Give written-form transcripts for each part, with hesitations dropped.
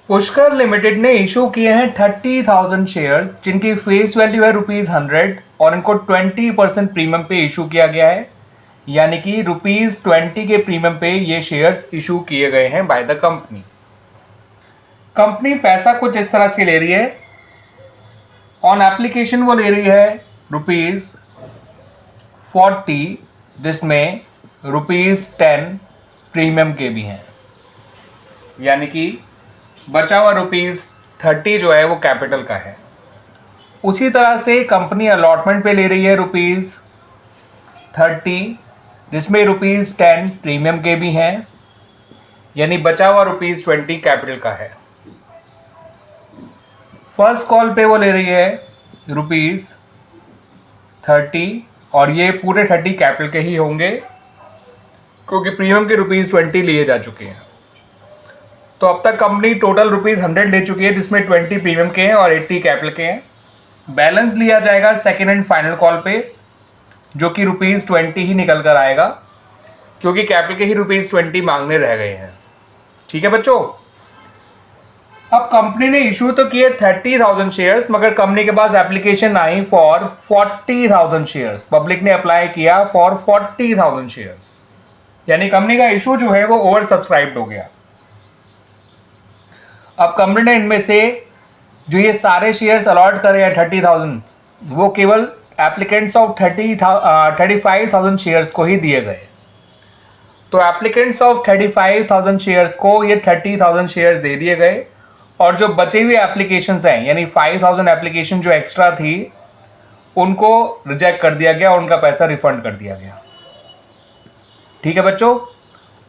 Pushkar limited ने issue किए हैं 30,000 शेयर्स जिनकी फेस वैल्यू है ₹100 और इनको 20% प्रीमियम पे इशू किया गया है, यानी कि ₹20 के प्रीमियम पे ये शेयर्स इशू किए गए हैं बाय द कंपनी। कंपनी पैसा कुछ इस तरह से ले रही है। ऑन एप्लीकेशन वो ले रही है ₹40, जिसमें ₹10 प्रीमियम के भी हैं, यानी कि बचा हुआ ₹30 जो है वो कैपिटल का है। उसी तरह से कंपनी अलॉटमेंट पे ले रही है ₹30, जिसमें ₹10 प्रीमियम के भी हैं, यानी बचा हुआ ₹20 कैपिटल का है। फर्स्ट कॉल पे वो ले रही है ₹30 और ये पूरे 30 कैपिटल के ही होंगे क्योंकि प्रीमियम के ₹20 लिए जा चुके हैं। तो अब तक कंपनी टोटल ₹100 ले चुकी है, जिसमें 20 प्रीमियम के हैं और 80 कैपिटल के हैं। बैलेंस लिया जाएगा सेकेंड एंड फाइनल कॉल पे, जो कि ₹20 ही निकल कर आएगा क्योंकि कैपिटल के ही ₹20 मांगने रह गए हैं। ठीक है बच्चों, अब कंपनी ने इशू तो किए 30,000 शेयर्स, मगर कंपनी के पास एप्लीकेशन आई फॉर 40,000 शेयर्स। पब्लिक ने अप्लाई किया फॉर 40,000 शेयर्स, यानी कंपनी का इशू जो है वो ओवर सब्सक्राइब्ड हो गया। अब कंपनी ने इनमें से जो ये सारे शेयर्स अलॉट करे हैं 30,000, वो केवल एप्लीकेंट्स ऑफ 35,000 शेयर्स को ही दिए गए। तो एप्लीकेंट्स ऑफ 35,000 शेयर्स को ये 30,000 शेयर्स दे दिए गए और जो बचे हुए एप्लीकेशंस हैं, यानी 5,000 एप्लीकेशन जो एक्स्ट्रा थी, उनको रिजेक्ट कर दिया गया और उनका पैसा रिफंड कर दिया गया। ठीक है बच्चों,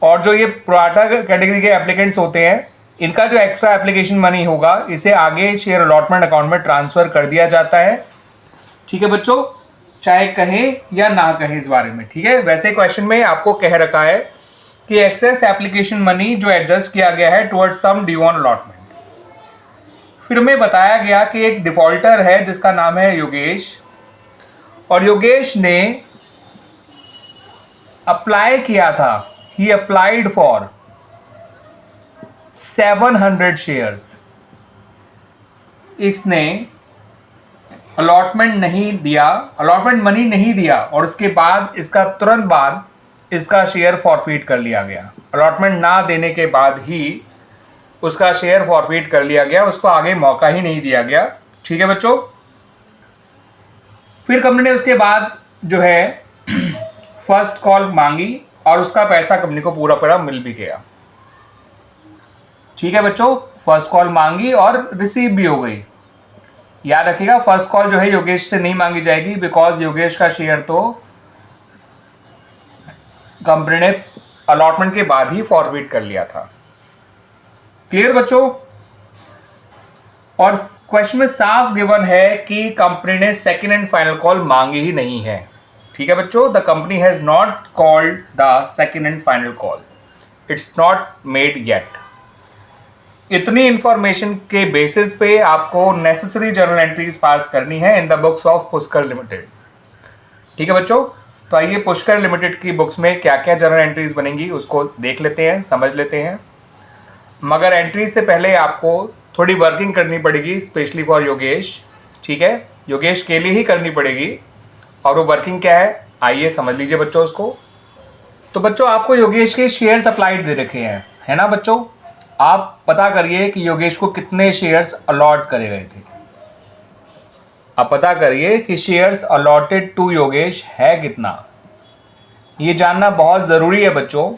और जो ये प्रोराटा कैटेगरी के एप्लीकेंट्स होते हैं, इनका जो एक्स्ट्रा एप्लीकेशन मनी होगा इसे आगे शेयर अलॉटमेंट अकाउंट में ट्रांसफर कर दिया जाता है। ठीक है बच्चों, चाहे कहें या ना कहें इस बारे में। ठीक है, वैसे क्वेश्चन में आपको कह रखा है कि एक्सेस एप्लीकेशन मनी जो एडजस्ट किया गया है towards sum due on allotment. फिर में बताया गया कि एक डिफॉल्टर है जिसका नाम है योगेश, और योगेश ने अप्लाई किया था, ही अप्लाइड फॉर 700 शेयर्स। इसने अलॉटमेंट नहीं दिया, अलॉटमेंट मनी नहीं दिया, और उसके बाद इसका तुरंत बाद इसका शेयर फॉरफिट कर लिया गया। अलॉटमेंट ना देने के बाद ही उसका शेयर फॉरफिट कर लिया गया, उसको आगे मौका ही नहीं दिया गया। ठीक है बच्चों, फिर कंपनी ने उसके बाद जो है फर्स्ट कॉल मांगी और उसका पैसा कंपनी को पूरा पूरा मिल भी गया। ठीक है बच्चों, फर्स्ट कॉल मांगी और रिसीव भी हो गई। याद रखिएगा, फर्स्ट कॉल जो है योगेश से नहीं मांगी जाएगी, बिकॉज योगेश का शेयर तो कंपनी ने अलॉटमेंट के बाद ही फॉरवर्ड कर लिया था। क्लियर बच्चों, और क्वेश्चन में साफ गिवन है कि कंपनी ने सेकेंड एंड फाइनल कॉल मांगी ही नहीं है। ठीक है बच्चों, the company has not called the second and final call, it's not made yet. इतनी इंफॉर्मेशन के बेसिस पे आपको नेसेसरी जर्नल एंट्रीज पास करनी है in the books of Pushkar limited. ठीक है बच्चों, तो आइए पुष्कर लिमिटेड की बुक्स में क्या क्या जर्नल एंट्रीज बनेंगी उसको देख लेते हैं, समझ लेते हैं। मगर एंट्रीज से पहले आपको थोड़ी वर्किंग करनी पड़ेगी, स्पेशली फॉर योगेश। ठीक है, योगेश के लिए ही करनी पड़ेगी, और वो वर्किंग क्या है आइए समझ लीजिए बच्चों उसको। तो बच्चों, आपको योगेश के शेयर्स अप्लाइड दे रखे हैं, है ना बच्चों। आप पता करिए कि योगेश को कितने शेयर्स अलॉट करे गए थे। आप पता करिए कि शेयर्स अलॉटेड टू योगेश है कितना। ये जानना बहुत ज़रूरी है बच्चों,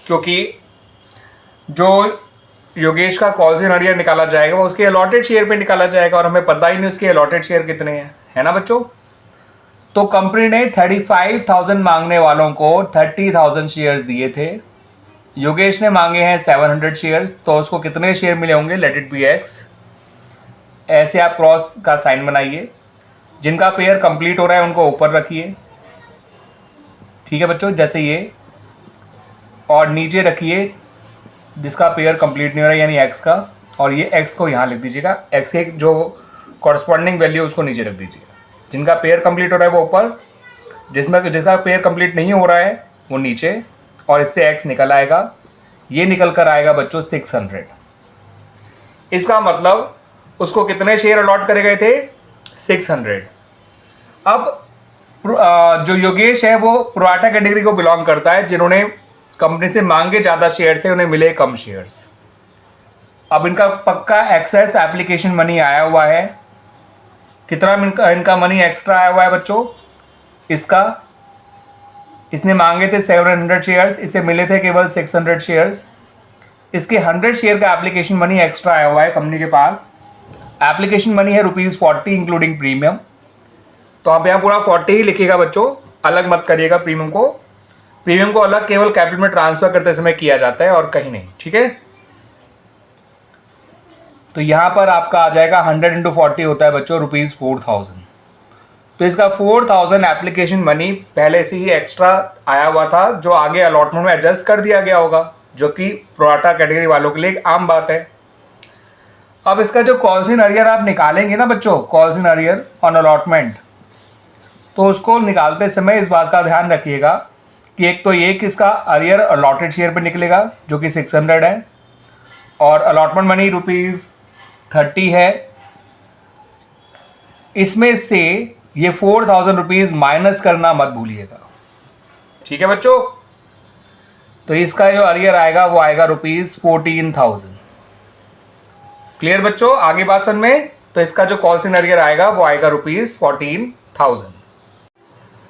क्योंकि जो योगेश का कॉल से नरियर निकाला जाएगा वो उसके अलॉटेड शेयर पे निकाला जाएगा, और हमें पता ही नहीं उसके अलॉटेड शेयर कितने हैं, है ना बच्चों। तो कंपनी ने 35,000 मांगने वालों को 30,000 शेयर्स दिए थे। योगेश ने मांगे हैं 700 शेयर्स, तो उसको कितने शेयर मिले होंगे, लेट इट बी एक्स। ऐसे आप क्रॉस का साइन बनाइए। जिनका पेयर कंप्लीट हो रहा है उनको ऊपर रखिए। ठीक है बच्चों, जैसे ये, और नीचे रखिए जिसका पेयर कंप्लीट नहीं हो रहा है, यानी एक्स का, और ये एक्स को यहाँ लिख दीजिएगा। एक्स के जो कॉरस्पॉन्डिंग वैल्यू उसको नीचे रख दीजिएगा। जिनका पेयर कंप्लीट हो रहा है वो ऊपर, जिसका पेयर कंप्लीट नहीं हो रहा है वो नीचे, और इससे एक्स निकल आएगा। ये निकल कर आएगा बच्चों 600। इसका मतलब उसको कितने शेयर अलॉट करे गए थे? 600। अब जो योगेश है वो प्रोराटा कैटेगरी को बिलोंग करता है, जिन्होंने कंपनी से मांगे ज़्यादा शेयर थे, उन्हें मिले कम शेयर्स। अब इनका पक्का एक्सेस एप्लीकेशन मनी आया हुआ है। कितना इनका मनी एक्स्ट्रा आया हुआ है बच्चों? इसने मांगे थे 700 शेयर्स, इसे मिले थे केवल 600 शेयर्स। इसके 100 शेयर का एप्लीकेशन मनी एक्स्ट्रा आया हुआ है कंपनी के पास। एप्लीकेशन मनी है ₹40 इंक्लूडिंग प्रीमियम। तो आप यहाँ पूरा 40 ही लिखिएगा बच्चों, अलग मत करिएगा प्रीमियम को। प्रीमियम को अलग केवल कैपिटल में ट्रांसफर करते समय किया जाता है और कहीं नहीं, ठीक है। तो यहाँ पर आपका आ जाएगा 100 × 40 होता है बच्चों ₹4000। तो इसका 4000 एप्लीकेशन मनी पहले से ही एक्स्ट्रा आया हुआ था, जो आगे अलॉटमेंट में एडजस्ट कर दिया गया होगा, जो कि प्रोराटा कैटेगरी वालों के लिए एक आम बात है। अब इसका जो कॉल्स इन अरियर आप निकालेंगे ना बच्चों, calls in arrear on allotment, तो उसको निकालते समय इस बात का ध्यान रखिएगा कि एक तो ये कि इसका अरियर अलॉटेड शेयर पे निकलेगा जो कि 600 है, और अलॉटमेंट मनी ₹30 है। इसमें से ये 4000 रुपीज़ माइनस करना मत भूलिएगा, ठीक है बच्चों। तो इसका जो अरियर आएगा वो आएगा ₹14,000। क्लियर बच्चों, आगे बात समझ में। तो इसका जो कॉल्स इन अरियर आएगा वो आएगा ₹14,000।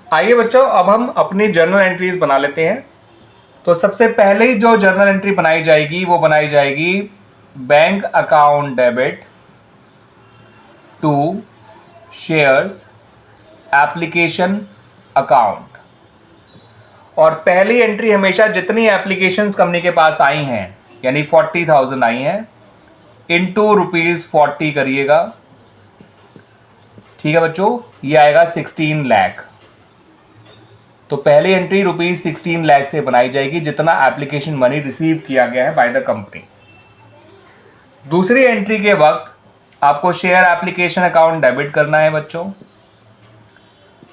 आइए बच्चों, अब हम अपनी जर्नल एंट्रीज बना लेते हैं। तो सबसे पहले ही जो जर्नल एंट्री बनाई जाएगी वो बनाई जाएगी bank account debit to shares application account. और पहली एंट्री हमेशा जितनी एप्लीकेशंस कंपनी के पास आई हैं, यानी 40,000 आई हैं, इंटू ₹40 करिएगा, ठीक है बच्चों। ये आएगा 16 लाख। तो पहली एंट्री ₹16 लाख से बनाई जाएगी, जितना एप्लीकेशन मनी रिसीव किया गया है बाय द कंपनी। दूसरी एंट्री के वक्त आपको शेयर एप्लीकेशन अकाउंट डेबिट करना है बच्चों,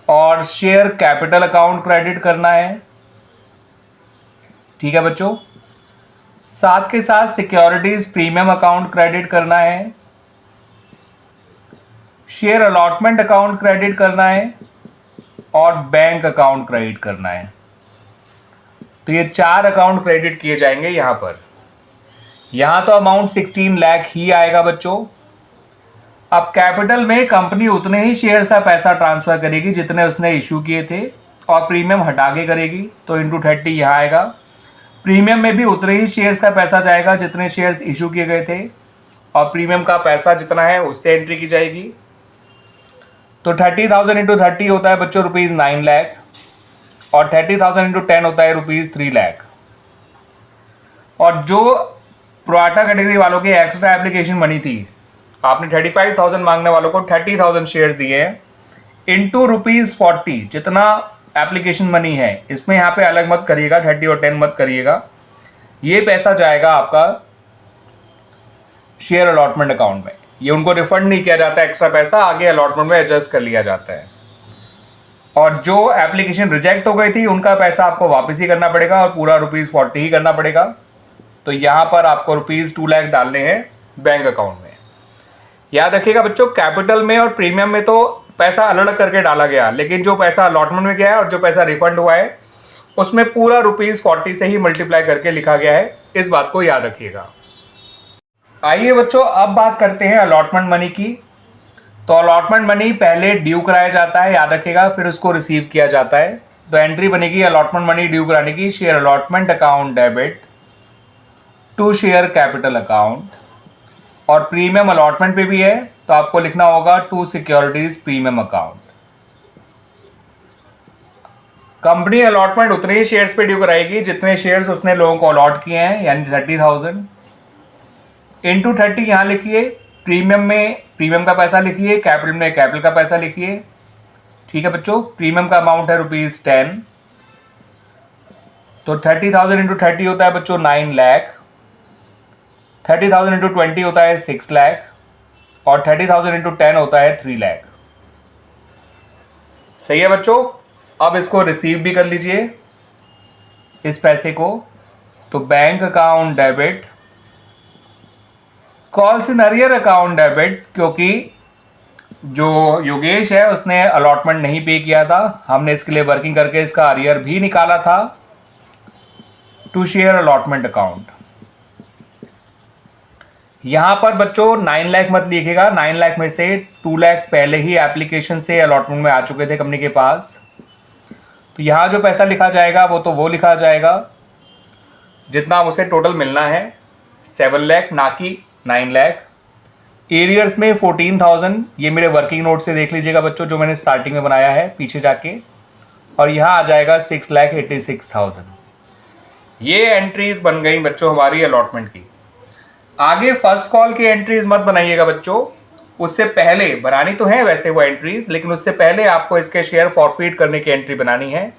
और शेयर कैपिटल अकाउंट क्रेडिट करना है, ठीक है बच्चों। साथ के साथ सिक्योरिटीज प्रीमियम अकाउंट क्रेडिट करना है, शेयर अलॉटमेंट अकाउंट क्रेडिट करना है, और बैंक अकाउंट क्रेडिट करना है। तो ये 4 अकाउंट क्रेडिट किए जाएंगे यहां पर। यहां तो अमाउंट 16 लाख ही आएगा बच्चों। अब कैपिटल में कंपनी उतने ही शेयर्स का पैसा ट्रांसफर करेगी जितने उसने इशू किए थे, और प्रीमियम हटा के करेगी, तो इंटू 30 यहाँ आएगा। प्रीमियम में भी उतने ही शेयर्स का पैसा जाएगा जितने शेयर्स इशू किए गए थे, और प्रीमियम का पैसा जितना है उससे एंट्री की जाएगी। तो 30,000 × 30 होता है बच्चों ₹9 लाख, और 30,000 × 10 होता है ₹3 लाख। और जो प्रोराटा कैटेगरी वालों के एक्स्ट्रा एप्लीकेशन मनी थी, आपने 35,000 मांगने वालों को 30,000 शेयर्स दिए हैं, इंटू ₹40 जितना एप्लीकेशन मनी है, इसमें यहाँ पे अलग मत करिएगा, 30 और 10 मत करिएगा। ये पैसा जाएगा आपका शेयर अलॉटमेंट अकाउंट में। ये उनको रिफंड नहीं किया जाता, एक्स्ट्रा पैसा आगे अलॉटमेंट में एडजस्ट कर लिया जाता है। और जो एप्लीकेशन रिजेक्ट हो गई थी उनका पैसा आपको वापस ही करना पड़ेगा, और पूरा ₹40 ही करना पड़ेगा। तो यहाँ पर आपको ₹2 लाख डालने हैं बैंक अकाउंट में। याद रखिएगा बच्चों, कैपिटल में और प्रीमियम में तो पैसा अलग अलग करके डाला गया, लेकिन जो पैसा अलॉटमेंट में गया है और जो पैसा रिफंड हुआ है उसमें पूरा ₹40 से ही मल्टीप्लाई करके लिखा गया है। इस बात को याद रखिएगा। आइए बच्चों, अब बात करते हैं अलॉटमेंट मनी की। तो अलॉटमेंट मनी पहले ड्यू कराया जाता है, याद रखिएगा, फिर उसको रिसीव किया जाता है। तो एंट्री बनेगी अलॉटमेंट मनी ड्यू कराने की, share allotment account debit to share capital account. और प्रीमियम अलॉटमेंट पे भी है, तो आपको लिखना होगा to securities premium account. Company allotment उतने ही शेयर्स पे ड्यू कराएगी जितने शेयर्स उसने लोगों को अलॉट किए हैं, यानी 30,000 इंटू 30 यहाँ लिखिए। प्रीमियम में प्रीमियम का पैसा लिखिए, कैपिटल में कैपिटल का पैसा लिखिए, ठीक है बच्चों। प्रीमियम का अमाउंट है ₹10। तो 30,000 इंटू 30 होता है बच्चों 9 लाख। 30,000 इंटू 20 होता है 6 लाख, और 30,000 इंटू 10 होता है 3 लाख। सही है बच्चों। अब इसको रिसीव भी कर लीजिए इस पैसे को। तो bank account debit calls in arrear account debit, क्योंकि जो योगेश है उसने अलॉटमेंट नहीं पे किया था, हमने इसके लिए वर्किंग करके इसका अरियर भी निकाला था टू शेयर अलॉटमेंट अकाउंट। यहां पर बच्चों 9 लाख मत लिखिएगा, 9 लाख में से 2 लाख पहले ही एप्लीकेशन से अलॉटमेंट में आ चुके थे कंपनी के पास, तो यहां जो पैसा लिखा जाएगा वो तो वो लिखा जाएगा जितना उसे टोटल मिलना है, 7 लाख ना कि 9 लाख। एरियर्स में 14,000, ये मेरे वर्किंग नोट से देख लीजिएगा बच्चों जो मैंने स्टार्टिंग में बनाया है पीछे जाके, और यहाँ आ जाएगा 6,86,000। ये एंट्रीज बन गई बच्चों हमारी अलॉटमेंट की। आगे फर्स्ट कॉल की एंट्रीज मत बनाइएगा बच्चों, उससे पहले बनानी तो है वैसे वो एंट्रीज, लेकिन उससे पहले आपको इसके शेयर फॉरफीट करने की एंट्री बनानी है।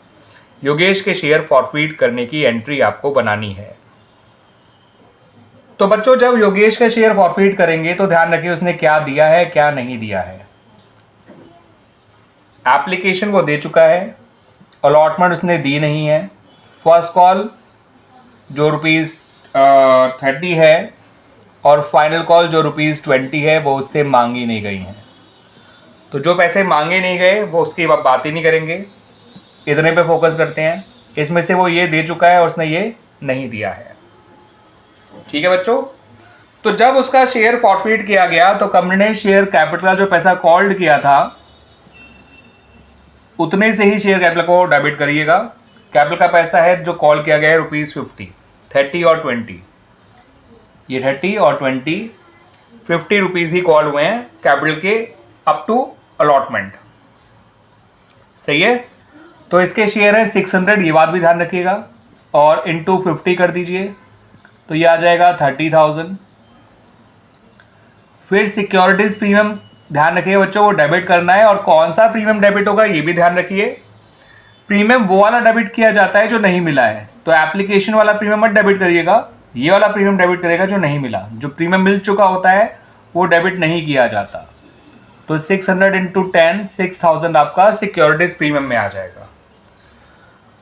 योगेश के शेयर फॉरफीट करने की एंट्री आपको बनानी है। तो बच्चों जब योगेश का शेयर फॉरफीट करेंगे तो ध्यान रखिए उसने क्या दिया है क्या नहीं दिया है। एप्लीकेशन वो दे चुका है, अलॉटमेंट उसने दी नहीं है, फर्स्ट कॉल जो ₹30 है और फाइनल कॉल जो ₹20 है वो उससे मांगी नहीं गई हैं। तो जो पैसे मांगे नहीं गए वो उसकी बात ही नहीं करेंगे, इतने पे फोकस करते हैं। इसमें से वो ये दे चुका है और उसने ये नहीं दिया है। ठीक है बच्चों, तो जब उसका शेयर फॉरफीट किया गया तो कंपनी ने शेयर कैपिटल का जो पैसा कॉल्ड किया था उतने से ही शेयर कैपिटल को डेबिट करिएगा। कैपिटल का पैसा है जो कॉल किया गया है ₹50, 30 और 20, ये 30 और 20, ₹50 ही कॉल हुए हैं कैपिटल के अप टू अलॉटमेंट। सही है, तो इसके शेयर है 600, ये बात भी ध्यान रखिएगा, और इंटू 50 कर दीजिए तो ये आ जाएगा 30,000। फिर सिक्योरिटीज प्रीमियम ध्यान रखिए बच्चों, वो डेबिट करना है, और कौन सा प्रीमियम डेबिट होगा ये भी ध्यान रखिए। प्रीमियम वो वाला डेबिट किया जाता है जो नहीं मिला है, तो एप्लीकेशन वाला प्रीमियम मत डेबिट करिएगा, ये वाला प्रीमियम डेबिट करेगा जो नहीं मिला। जो प्रीमियम मिल चुका होता है वो डेबिट नहीं किया जाता। तो 600 इंटू 10, 6,000 आपका सिक्योरिटीज प्रीमियम में आ जाएगा।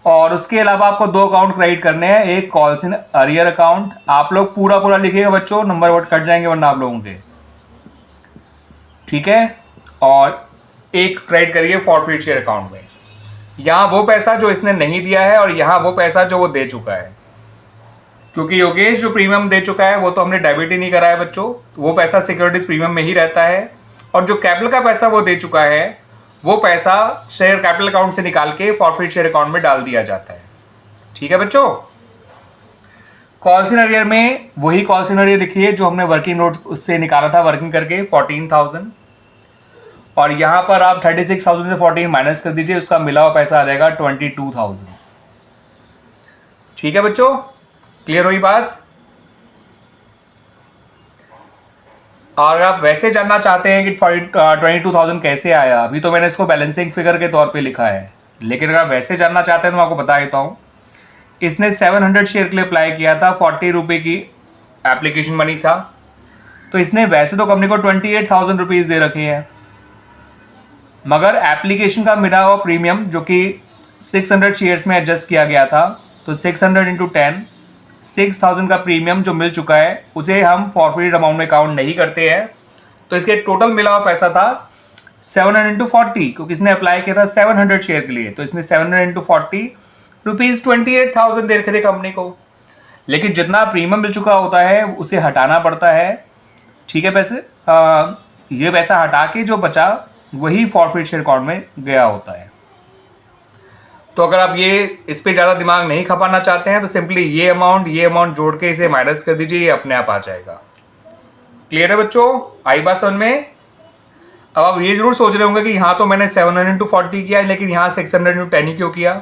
और उसके अलावा आपको 2 अकाउंट क्रेडिट करने हैं, एक कॉल्स इन अरियर अकाउंट, आप लोग पूरा पूरा लिखिएगा बच्चों, नंबर वर्ड कट जाएंगे वरना आप लोगों के, ठीक है, और एक क्रेडिट करिए फॉरफीट शेयर अकाउंट में। यहाँ वो पैसा जो इसने नहीं दिया है और यहाँ वो पैसा जो वो दे चुका है, क्योंकि योगेश जो प्रीमियम दे चुका है वो तो हमने डेबिट ही नहीं करा है बच्चों, वो पैसा सिक्योरिटीज प्रीमियम में ही रहता है, और जो कैपिटल का पैसा वो दे चुका है वो पैसा शेयर कैपिटल अकाउंट से निकाल के फॉरफीट शेयर अकाउंट में डाल दिया जाता है। ठीक है बच्चों, कॉल्स इन अरियर में वही कॉल्स इन अरियर लिखिए जो हमने वर्किंग नोट उससे निकाला था वर्किंग करके 14,000, और यहां पर आप 36,000 से 14 माइनस कर दीजिए, उसका मिला हुआ पैसा आ जाएगा 22,000। ठीक है बच्चों, क्लियर हुई बात। और आप वैसे जानना चाहते हैं कि 22,000 कैसे आया, अभी तो मैंने इसको बैलेंसिंग फिगर के तौर पे लिखा है, लेकिन अगर आप वैसे जानना चाहते हैं तो मैं आपको बता देता हूँ। इसने 700 शेयर के लिए अप्लाई किया था, ₹40 की एप्लीकेशन बनी था, तो इसने वैसे तो कंपनी को 28,000 रुपीज़ दे रखे हैं, मगर एप्लीकेशन का मिला हुआ प्रीमियम जो कि 600 शेयर्स में एडजस्ट किया गया था, तो 600 इंटू 10, 6,000 का प्रीमियम जो मिल चुका है उसे हम फॉरफीट अमाउंट में काउंट नहीं करते हैं। तो इसके टोटल मिला हुआ पैसा था 700 इंटू 40, क्योंकि इसने अप्लाई किया था 700 शेयर के लिए, तो इसने 700 इंटू 40 ₹28,000 दे रखे थे कंपनी को। लेकिन जितना प्रीमियम मिल चुका होता है उसे हटाना पड़ता है। ठीक है, पैसे ये पैसा हटा के जो बचा वही फॉरफीट शेयर अकाउंट में गया होता है। तो अगर आप ये इस पे ज़्यादा दिमाग नहीं खपाना चाहते हैं तो सिंपली ये अमाउंट जोड़ के इसे माइनस कर दीजिए, ये अपने आप आ जाएगा। क्लियर है बच्चों, आई बात समझ में। अब आप ये जरूर सोच रहे होंगे कि यहाँ तो मैंने 700 इंटू 40 किया है, लेकिन यहाँ 600 इंटू 10 ही क्यों किया?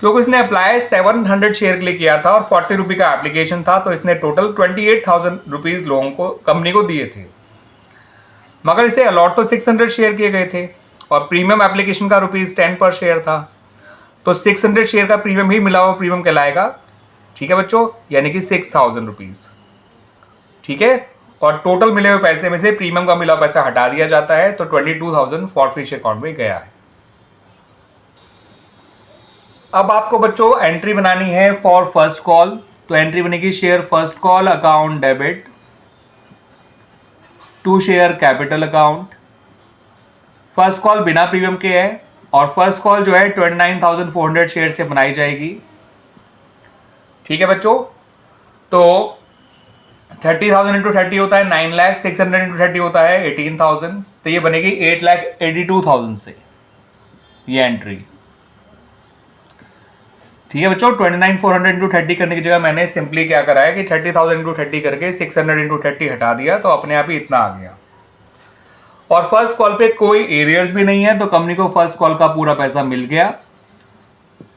क्योंकि इसने अप्लाई 700 शेयर के लिए किया था और ₹40 का एप्लीकेशन था, तो इसने टोटल 28,000 रुपीज़ लोगों को कंपनी को दिए थे, मगर इसे अलॉट तो 600 शेयर किए गए थे और प्रीमियम एप्लीकेशन का ₹10 पर शेयर था, तो 600 शेयर का प्रीमियम ही मिला हुआ प्रीमियम कहलाएगा। ठीक है बच्चों, यानी कि 6,000 रुपीज़। ठीक है, और टोटल मिले हुए पैसे में से प्रीमियम का मिला हुआ पैसा हटा दिया जाता है, तो 22,000 फॉरफीट शेयर अकाउंट में गया है। अब आपको बच्चों एंट्री बनानी है फॉर फर्स्ट कॉल, तो एंट्री बनेगी share first call account debit, to share capital account. First call बिना प्रीमियम के है और फर्स्ट कॉल जो है 29,400 शेयर से बनाई जाएगी। ठीक है बच्चों, तो 30,000 इंटू 30 होता है 9 लाख, 600 इंटू 30 होता है 18,000, तो ये बनेगी 8,82,000 से ये एंट्री। ठीक है बच्चों, 29,400 इंटू 30 करने की जगह मैंने सिंपली क्या करा है कि 30,000 इंटू 30 करके 600 इंटू 30 हटा दिया, तो अपने आप ही इतना आ गया। और फर्स्ट कॉल पे कोई एरियर्स भी नहीं है, तो कंपनी को फर्स्ट कॉल का पूरा पैसा मिल गया।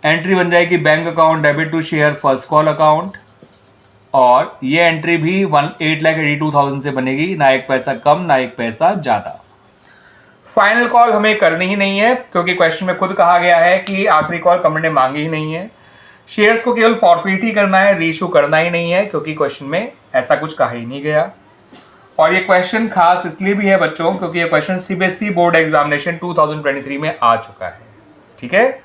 एंट्री बन जाएगी bank account debit to share first call account, और ये एंट्री भी 8,82,000 से बनेगी, ना एक पैसा कम ना एक पैसा ज्यादा। फाइनल कॉल हमें करनी ही नहीं है, क्योंकि क्वेश्चन में खुद कहा गया है कि आखिरी कॉल कंपनी ने मांगी ही नहीं है। शेयर्स को केवल फॉरफिट ही करना है, रीइश्यू करना ही नहीं है, क्योंकि क्वेश्चन में ऐसा कुछ कहा ही नहीं गया। और ये क्वेश्चन खास इसलिए भी है बच्चों, क्योंकि ये क्वेश्चन सीबीएसई बोर्ड एग्जामिनेशन 2023 में आ चुका है। ठीक है।